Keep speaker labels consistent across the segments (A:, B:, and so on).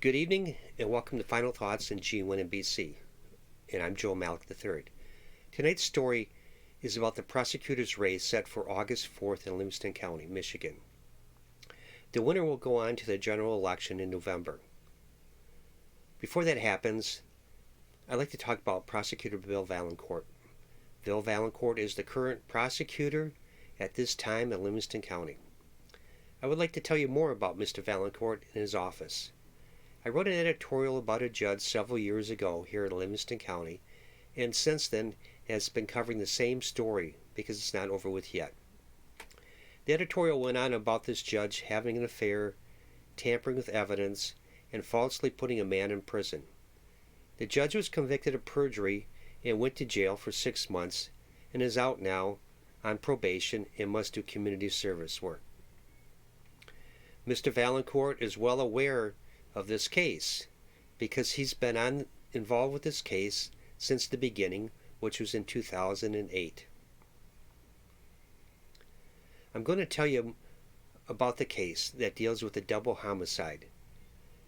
A: Good evening and welcome to Final Thoughts in G1NBC, and I'm Joe Malik III. Tonight's story is about the prosecutor's race set for August 4th in Livingston County, Michigan. The winner will go on to the general election in November. Before that happens, I'd like to talk about Prosecutor Bill Vailliencourt. Bill Vailliencourt is the current prosecutor at this time in Livingston County. I would like to tell you more about Mr. Vailliencourt and his office. I wrote an editorial about a judge several years ago here in Livingston County, and since then has been covering the same story because it's not over with yet. The editorial went on about this judge having an affair, tampering with evidence, and falsely putting a man in prison. The judge was convicted of perjury and went to jail for 6 months and is out now on probation and must do community service work. Mr. Vailliencourt is well aware of this case because he's been involved with this case since the beginning, which was in 2008. I'm going to tell you about the case that deals with a double homicide.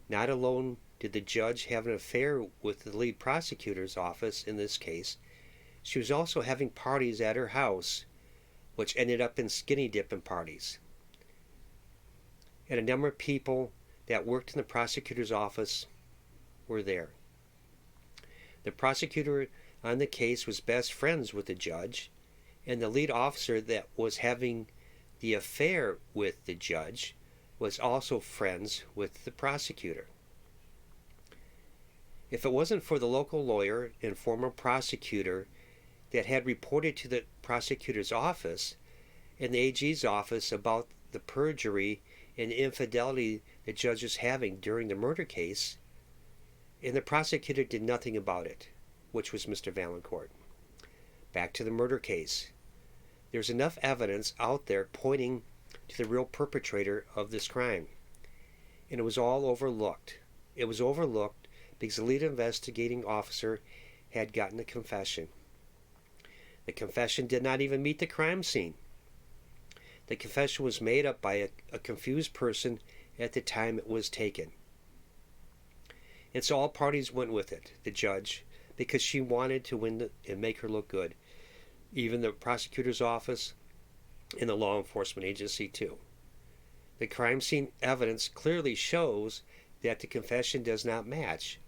A: Not alone did the judge have an affair with the lead prosecutor's office in this case, she was also having parties at her house, which ended up in skinny dipping parties. And a number of people that worked in the prosecutor's office were there. The prosecutor on the case was best friends with the judge, and the lead officer that was having the affair with the judge was also friends with the prosecutor. If it wasn't for the local lawyer and former prosecutor that had reported to the prosecutor's office and the AG's office about the perjury and infidelity the judge was having during the murder case, and the prosecutor did nothing about it, which was Mr. Vailliencourt. Back to the murder case. There's enough evidence out there pointing to the real perpetrator of this crime, and it was all overlooked. It was overlooked because the lead investigating officer had gotten a confession. The confession did not even meet the crime scene. The confession was made up by a confused person at the time it was taken. And so all parties went with it, the judge, because she wanted to win and make her look good. Even the prosecutor's office and the law enforcement agency too. The crime scene evidence clearly shows that the confession does not match.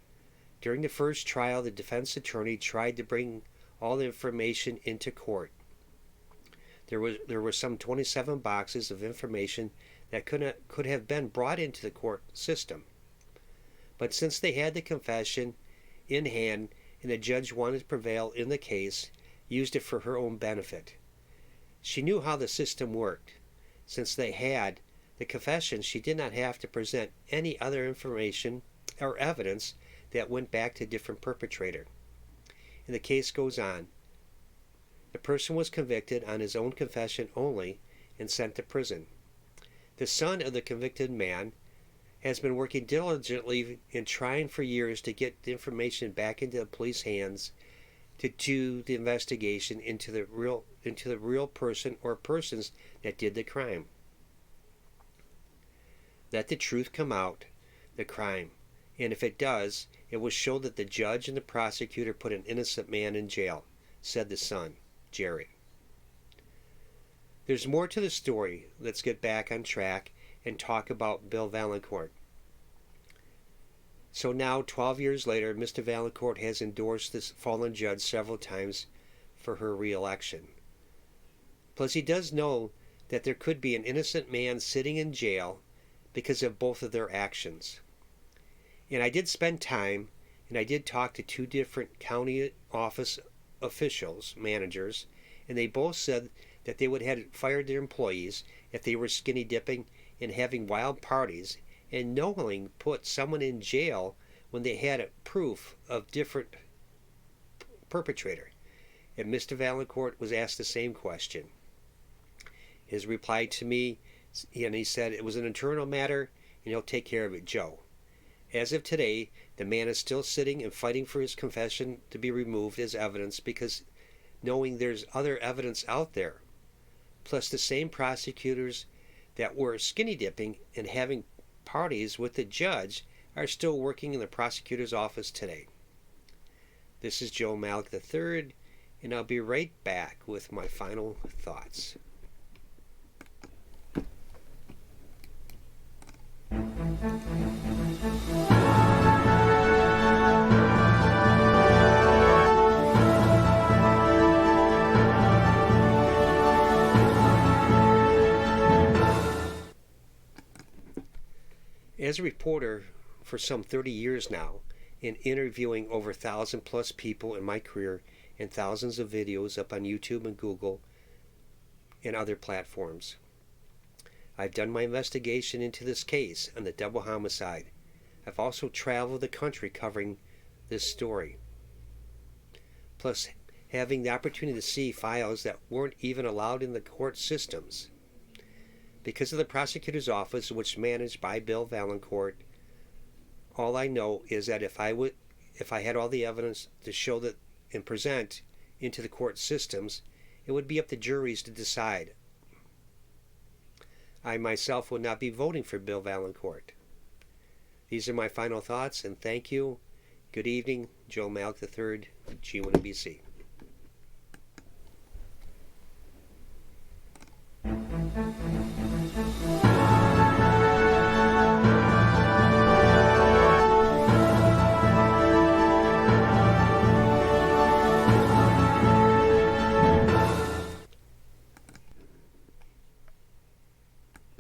A: During the first trial, the defense attorney tried to bring all the information into court. There were some 27 boxes of information that could have been brought into the court system. But since they had the confession in hand and the judge wanted to prevail in the case, used it for her own benefit. She knew how the system worked. Since they had the confession, she did not have to present any other information or evidence that went back to a different perpetrator. And the case goes on. The person was convicted on his own confession only and sent to prison. The son of the convicted man has been working diligently and trying for years to get the information back into the police hands to do the investigation into the real person or persons that did the crime. Let the truth come out, the crime, and if it does, it will show that the judge and the prosecutor put an innocent man in jail, said the son, Jerry. There's more to the story. Let's get back on track and talk about Bill Vailliencourt. So now, 12 years later, Mr. Vailliencourt has endorsed this fallen judge several times for her re-election. Plus, he does know that there could be an innocent man sitting in jail because of both of their actions. And I did spend time, and I did talk to 2 different county office officials, managers, and they both said that they would have fired their employees if they were skinny dipping and having wild parties and knowingly put someone in jail when they had proof of different perpetrator. And Mr. Vailliencourt was asked the same question. His reply to me, and he said it was an internal matter and he'll take care of it, Joe. As of today, the man is still sitting and fighting for his confession to be removed as evidence because knowing there's other evidence out there. Plus the same prosecutors that were skinny dipping and having parties with the judge are still working in the prosecutor's office today. This is Joe Malik III, and I'll be right back with my final thoughts. As a reporter for some 30 years now, and interviewing over 1,000+ people in my career and thousands of videos up on YouTube and Google and other platforms, I've done my investigation into this case on the double homicide. I've also traveled the country covering this story, plus having the opportunity to see files that weren't even allowed in the court systems. Because of the prosecutor's office, which is managed by Bill Vailliencourt, all I know is that if I had all the evidence to show that and present into the court systems, it would be up to juries to decide. I myself would not be voting for Bill Vailliencourt. These are my final thoughts, and thank you. Good evening, Joe Malik III, G1NBC.